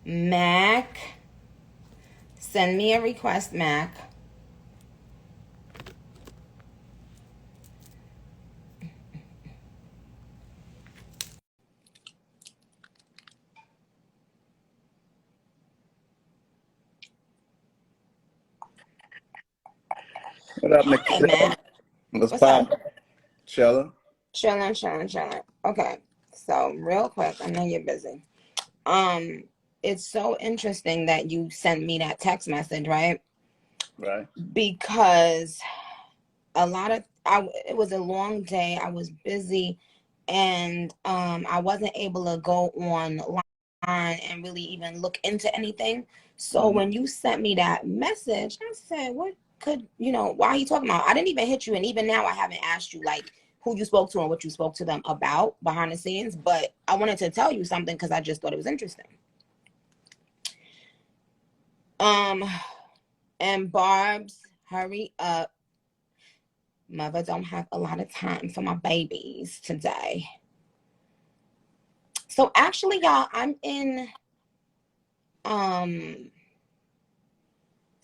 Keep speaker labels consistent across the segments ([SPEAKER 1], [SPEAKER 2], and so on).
[SPEAKER 1] Mac, send me a request, Mac.
[SPEAKER 2] What up,
[SPEAKER 1] Hi,
[SPEAKER 2] Nicole?
[SPEAKER 1] Mac.
[SPEAKER 2] What's
[SPEAKER 1] What's up?
[SPEAKER 2] poppin'? Chillin'?
[SPEAKER 1] Chilling, chilling, chilling. Okay, so real quick, I know you're busy. Um, it's so interesting that you sent me that text message, right?
[SPEAKER 2] Right.
[SPEAKER 1] Because it was a long day. I was busy, and I wasn't able to go online and really even look into anything. So
[SPEAKER 2] Mm-hmm.
[SPEAKER 1] when you sent me that message, I said, "What could why are you talking about?" I didn't even hit you, and even now I haven't asked you like who you spoke to and what you spoke to them about behind the scenes. But I wanted to tell you something because I just thought it was interesting. Um, and Barb's, hurry up. Mother don't have a lot of time for my babies today. So actually, y'all, um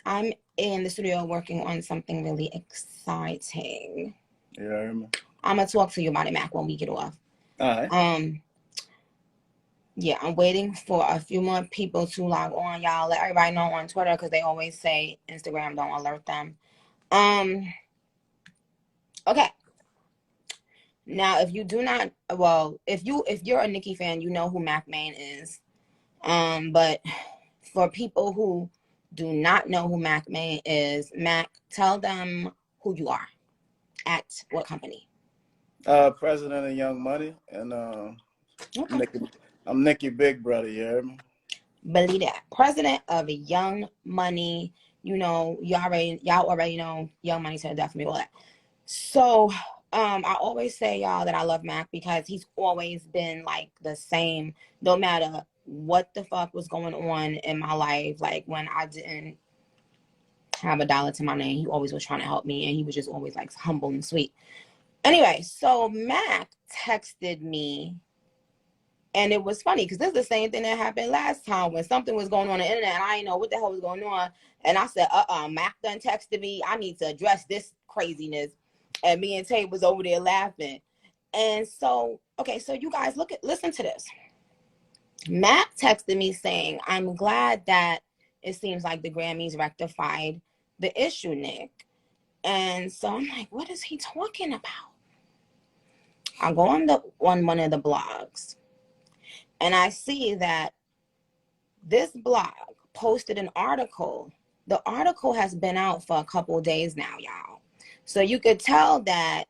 [SPEAKER 1] I'm in the studio working on something really exciting.
[SPEAKER 2] You heard me?
[SPEAKER 1] I'm gonna talk to you about it, Mac, when we get off.
[SPEAKER 2] All right.
[SPEAKER 1] Um, yeah, I'm waiting for a few more people to log on, y'all. Let everybody know on Twitter because they always say Instagram don't alert them. Okay. Now, if you do not, well, if you're a Nicki fan, you know who Mac Main is. But for people who do not know who Mac May is, Mac, tell them who you are at what company.
[SPEAKER 2] President of Young Money, and
[SPEAKER 1] Okay.
[SPEAKER 2] Nicky, I'm Nicky Big Brother. You heard me?
[SPEAKER 1] Believe that. President of Young Money. Y'all already know Young Money to the death of me, all that. So I always say, y'all, that I love Mac because he's always been like the same, no matter what the fuck was going on in my life. Like when I didn't have a dollar to my name, he always was trying to help me, and he was just always like humble and sweet. Anyway, so Mac texted me, and it was funny because this is the same thing that happened last time when something was going on the internet and I didn't know what the hell was going on. And I said, Mac done texted me. I need to address this craziness. And me and Tate was over there laughing. And so, okay, so you guys listen to this. Mac texted me saying, I'm glad that it seems like the Grammys rectified the issue, Nick. And so I'm like, what is he talking about? I go on one of the blogs and I see that this blog posted an article. The article has been out for a couple of days now, y'all. So you could tell that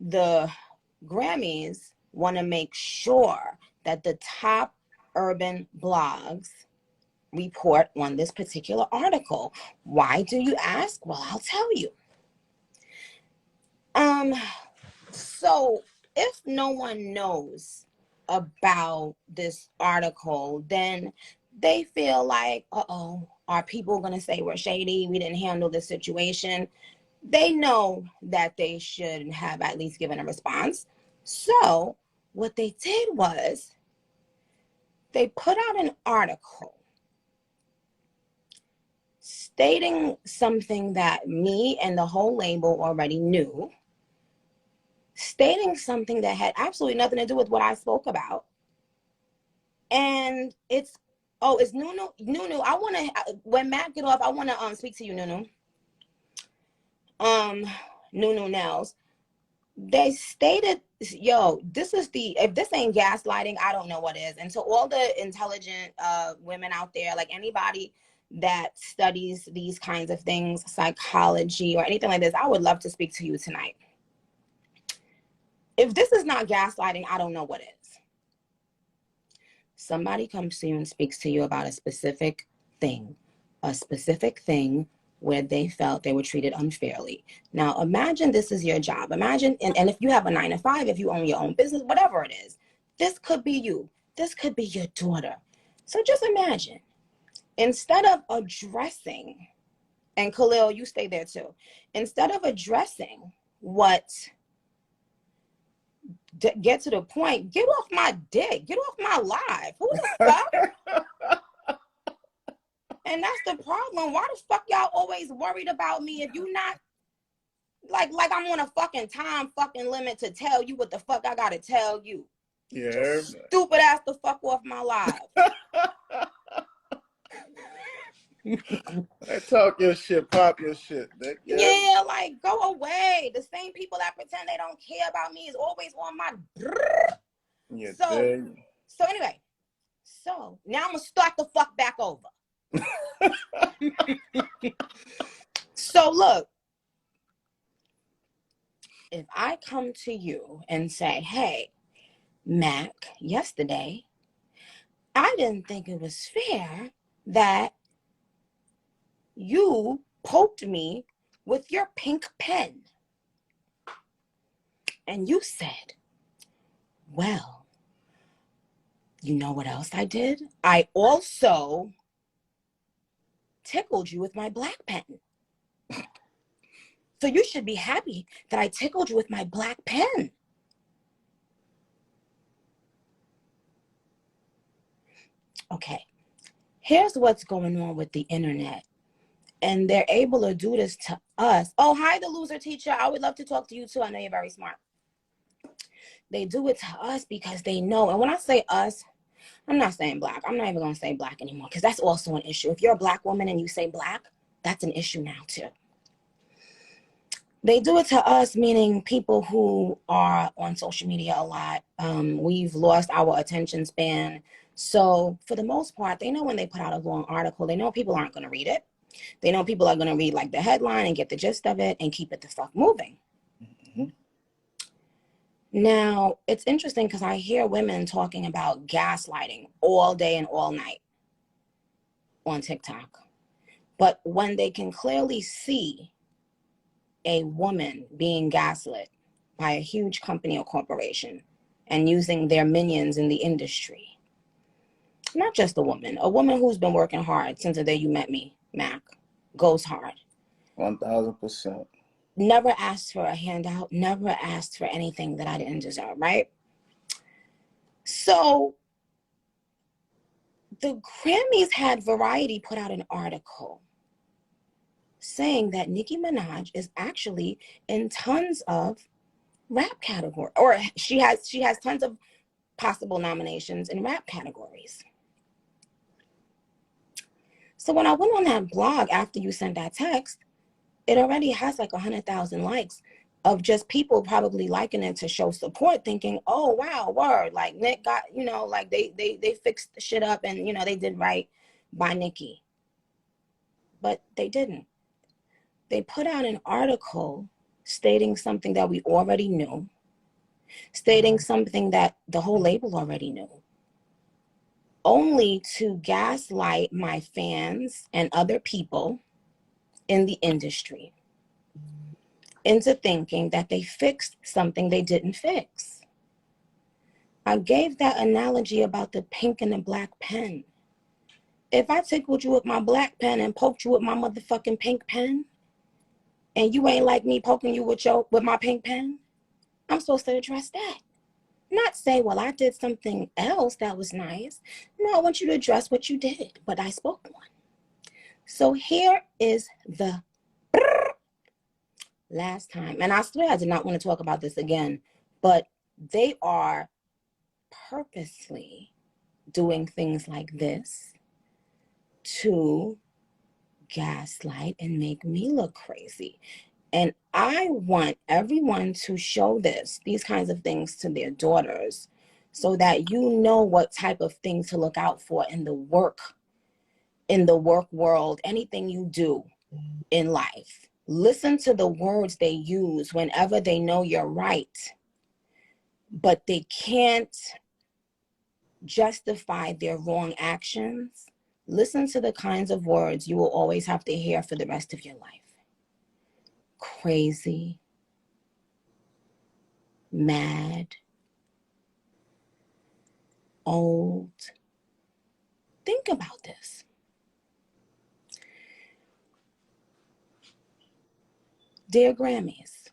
[SPEAKER 1] the Grammys want to make sure that the top urban blogs report on this particular article. Why do you ask? Well, I'll tell you. So if no one knows about this article, then they feel like, uh-oh, are people going to say we're shady? We didn't handle the situation. They know that they should have at least given a response. So what they did was they put out an article stating something that me and the whole label already knew, stating something that had absolutely nothing to do with what I spoke about. And it's Nunu. Nunu, I want to, when Matt get off, I want to speak to you, Nunu. Um, Nunu Nels. They stated, yo, if this ain't gaslighting, I don't know what is. And to all the intelligent women out there, like anybody that studies these kinds of things, psychology or anything like this, I would love to speak to you tonight. If this is not gaslighting, I don't know what is. Somebody comes to you and speaks to you about a specific thing where they felt they were treated unfairly. Now, imagine this is your job. Imagine, and if you have a 9 to 5, if you own your own business, whatever it is, this could be you. This could be your daughter. So just imagine, instead of addressing, and Khalil, you stay there too, instead of addressing what get to the point. Get off my dick. Get off my life. Who the fuck? And that's the problem. Why the fuck y'all always worried about me if you not like I'm on a fucking time fucking limit to tell you what the fuck I gotta tell you.
[SPEAKER 2] Yeah.
[SPEAKER 1] Stupid ass the fuck off my life.
[SPEAKER 2] Talk your shit, pop your shit, Nick.
[SPEAKER 1] Yeah, like go away. The same people that pretend they don't care about me is always on my.
[SPEAKER 2] Yeah,
[SPEAKER 1] so anyway, so now I'm gonna start the fuck back over. So look, if I come to you and say, hey, Mac, yesterday, I didn't think it was fair that you poked me with your pink pen. And you said, well, you know what else I did? I also tickled you with my black pen. So you should be happy that I tickled you with my black pen. Okay, here's what's going on with the internet. And they're able to do this to us. Oh, hi, the loser teacher. I would love to talk to you too. I know you're very smart. They do it to us because they know. And when I say us, I'm not saying black. I'm not even going to say black anymore because that's also an issue. If you're a black woman and you say black, that's an issue now too. They do it to us, meaning people who are on social media a lot. We've lost our attention span. So for the most part, they know when they put out a long article, they know people aren't going to read it. They know people are going to read like the headline and get the gist of it and keep it the fuck moving. Mm-hmm. Now, it's interesting because I hear women talking about gaslighting all day and all night on TikTok. But when they can clearly see a woman being gaslit by a huge company or corporation and using their minions in the industry, not just a woman who's been working hard since the day you met me, Mac, goes hard.
[SPEAKER 2] 1000%.
[SPEAKER 1] Never asked for a handout, never asked for anything that I didn't deserve, right? So the Grammys had Variety put out an article saying that Nicki Minaj is actually in tons of rap category, or she has tons of possible nominations in rap categories. So when I went on that blog after you sent that text, it already has like 100,000 likes of just people probably liking it to show support, thinking, oh wow, word, like Nick got, like they fixed the shit up and they did right by Nicki. But they didn't. They put out an article stating something that we already knew, stating something that the whole label already knew, only to gaslight my fans and other people in the industry into thinking that they fixed something they didn't fix. I gave that analogy about the pink and the black pen. If I tickled you with my black pen and poked you with my motherfucking pink pen, and you ain't like me poking you with my pink pen, I'm supposed to address that. Not say, well, I did something else that was nice. No, I want you to address what you did, but I spoke one. So here is the last time. And I swear I did not want to talk about this again, but they are purposely doing things like this to gaslight and make me look crazy. And I want everyone to show these kinds of things to their daughters so that you know what type of things to look out for in the work world, anything you do in life. Listen to the words they use whenever they know you're right, but they can't justify their wrong actions. Listen to the kinds of words you will always have to hear for the rest of your life. Crazy, mad, old. Think about this. Dear Grammys,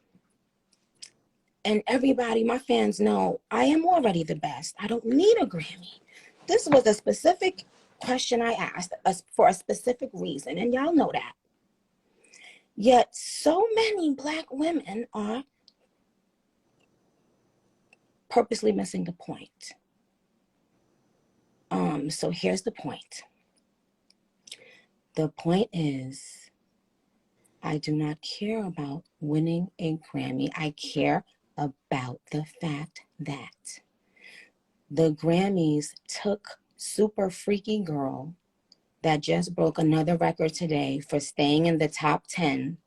[SPEAKER 1] And everybody, my fans know I am already the best. I don't need a Grammy. This was a specific question I asked for a specific reason, and y'all know that. Yet so many Black women are purposely missing the point. So here's the point. The point is, I do not care about winning a Grammy. I care about the fact that the Grammys took Super Freaky Girl, that just broke another record today for staying in the top 10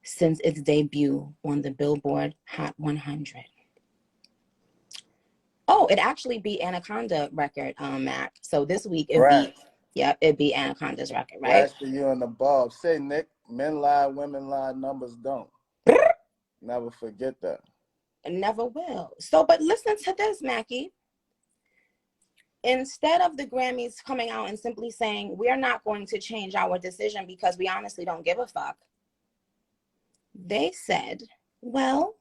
[SPEAKER 1] since its debut on the Billboard Hot 100. Oh, it actually beat Anaconda record, Mac. So this week it beat Anaconda's record, right?
[SPEAKER 2] Last year you and the Bob. Say, Nick, men lie, women lie, numbers don't. Never forget that.
[SPEAKER 1] Never will. So, but listen to this, Mackie. Instead of the Grammys coming out and simply saying, we're not going to change our decision because we honestly don't give a fuck, they said, well,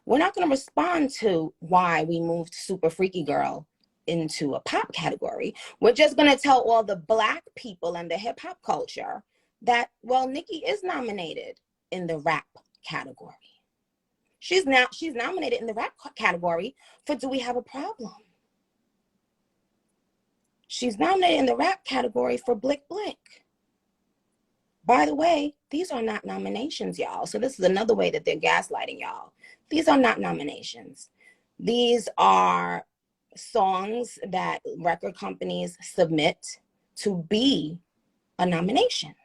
[SPEAKER 1] we're not going to respond to why we moved Super Freaky Girl into a pop category. We're just going to tell all the Black people and the hip hop culture that, well, Nicki is nominated in the rap category. She's nominated in the rap category for Do We Have a Problem? She's nominated in the rap category for Blick Blick. By the way, these are not nominations, y'all. So this is another way that they're gaslighting y'all. These are not nominations. These are songs that record companies submit to be a nomination.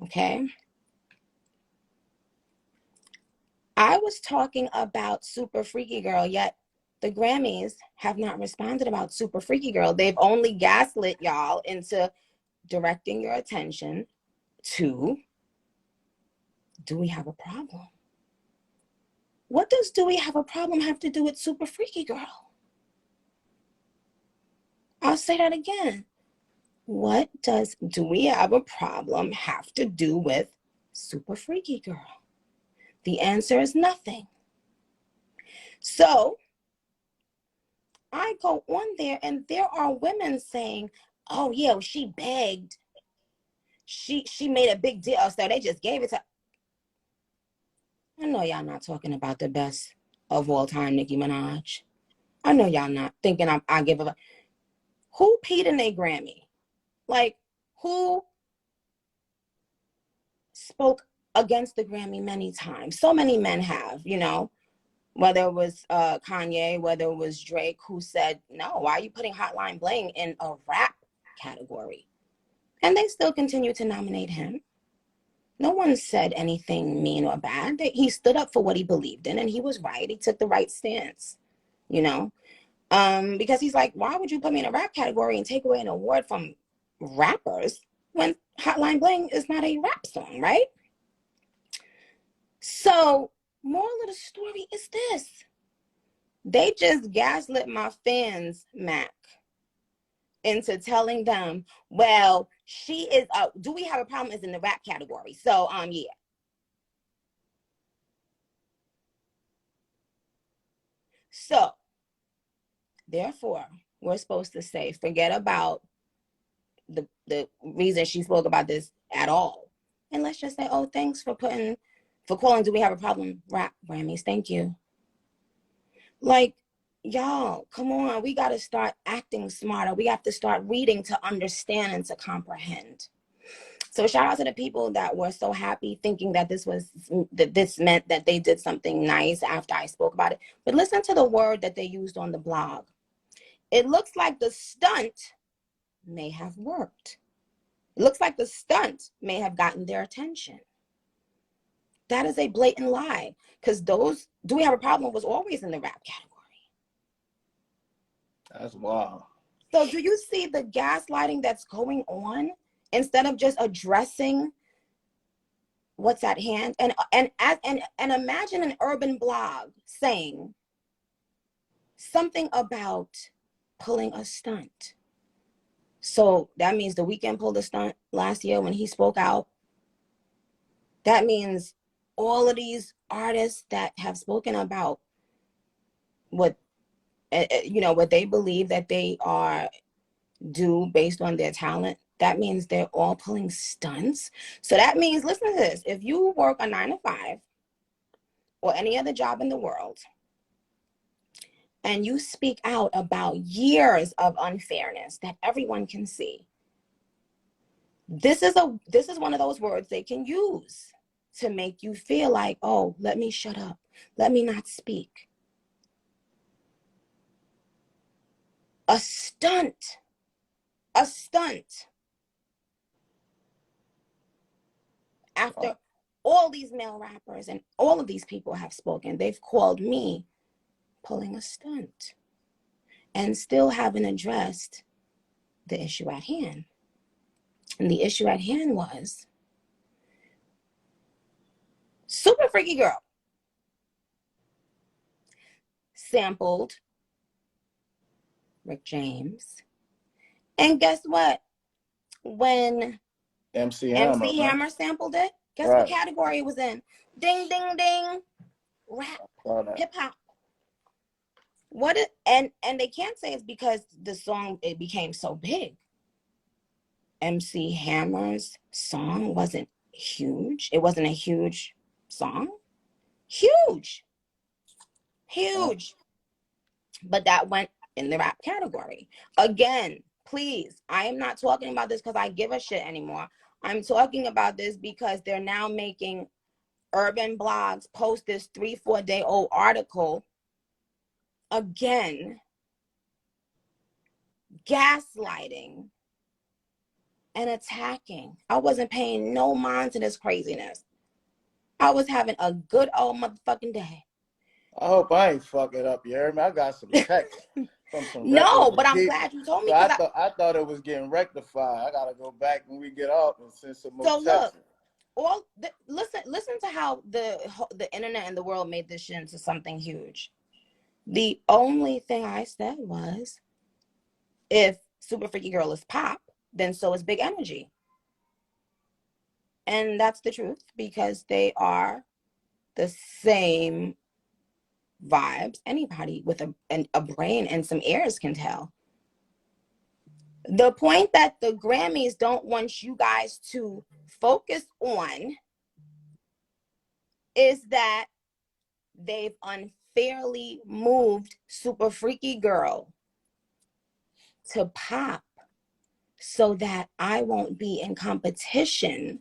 [SPEAKER 1] Okay? I was talking about Super Freaky Girl, yet the Grammys have not responded about Super Freaky Girl. They've only gaslit y'all into directing your attention to Do We Have a Problem? What does Do We Have a Problem have to do with Super Freaky Girl? I'll say that again. What does Do We Have a Problem have to do with Super Freaky Girl? The answer is nothing. So I go on there and there are women saying, oh yeah, well, she begged. She made a big deal, so they just gave it to. I know y'all not talking about the best of all time, Nicki Minaj. I know y'all not thinking I give a. Who peed in a Grammy? Like, who spoke against the Grammy many times? So many men have, you know, whether it was Kanye, whether it was Drake, who said, no, why are you putting Hotline Bling in a rap category? And they still continue to nominate him. No one said anything mean or bad. He stood up for what he believed in, and he was right. He took the right stance, you know, because he's like, why would you put me in a rap category and take away an award from rappers when Hotline Bling is not a rap song, right? So, moral of the story is this. They just gaslit my fans, Mac, into telling them, well, she is, Do We Have a Problem is in the rap category. So, yeah. So, therefore, we're supposed to say, forget about the reason she spoke about this at all. And let's just say, oh, thanks for calling Do We Have a Problem rap Grammys. Thank you. Like, y'all, come on. We got to start acting smarter. We have to start reading to understand and to comprehend. So shout out to the people that were so happy thinking that this meant that they did something nice after I spoke about it. But listen to the word that they used on the blog. It looks like the stunt may have worked. It looks like the stunt may have gotten their attention. That is a blatant lie, because those Do We Have a Problem was always in the rap category.
[SPEAKER 2] That's wild.
[SPEAKER 1] So do you see the gaslighting that's going on instead of just addressing what's at hand? And imagine an urban blog saying something about pulling a stunt. So that means The Weeknd pulled a stunt last year when he spoke out. That means all of these artists that have spoken about what, what they believe that they are due based on their talent, that means they're all pulling stunts. So that means, listen to this, if you work a 9 to 5 or any other job in the world, and you speak out about years of unfairness that everyone can see, this is one of those words they can use to make you feel like, oh, let me shut up, let me not speak. A stunt. After all these male rappers and all of these people have spoken, they've called me pulling a stunt and still haven't addressed the issue at hand. And the issue at hand was Super Freaky Girl sampled Rick James. And guess what? When
[SPEAKER 2] MC
[SPEAKER 1] Hammer sampled it, guess what category it was in? Ding, ding, ding. Rap, hip hop. And they can't say it's because the song, it became so big. MC Hammer's song wasn't huge. It wasn't a huge song. Huge. But that went in the rap category. Again, please, I am not talking about this because I give a shit anymore. I'm talking about this because they're now making urban blogs post this 3-4 day old article again, gaslighting and attacking. I wasn't paying no mind to this craziness. I was having a good old motherfucking day.
[SPEAKER 2] I hope I ain't fuck it up. You heard me? I got some text from some
[SPEAKER 1] no, but I'm
[SPEAKER 2] people.
[SPEAKER 1] glad you told me.
[SPEAKER 2] So I thought it was getting rectified. I gotta go back when we get off and send some more texts.
[SPEAKER 1] So look, listen to how the internet and the world made this shit into something huge. The only thing I said was, if Super Freaky Girl is pop, then so is Big Energy. And that's the truth, because they are the same vibes. Anybody with a brain and some ears can tell. The point that the Grammys don't want you guys to focus on is that they've unfairly moved Super Freaky Girl to pop so that I won't be in competition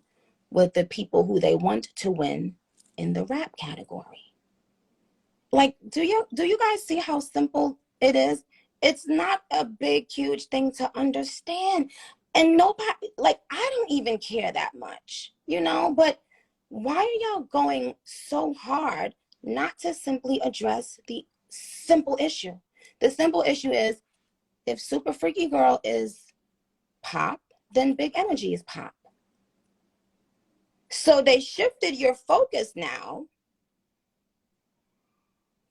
[SPEAKER 1] with the people who they want to win in the rap category. Like, do you guys see how simple it is? It's not a big, huge thing to understand. And nobody, like, I don't even care that much, but why are y'all going so hard not to simply address the simple issue? The simple issue is, if Super Freaky Girl is pop, then Big Energy is pop. So they shifted your focus now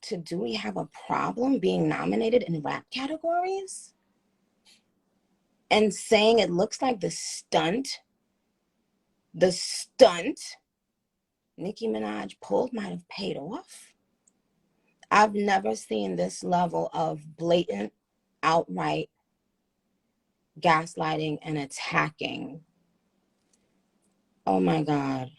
[SPEAKER 1] to, do we have a problem being nominated in rap categories? And saying it looks like the stunt Nicki Minaj pulled might have paid off. I've never seen this level of blatant, outright gaslighting and attacking. Oh my God.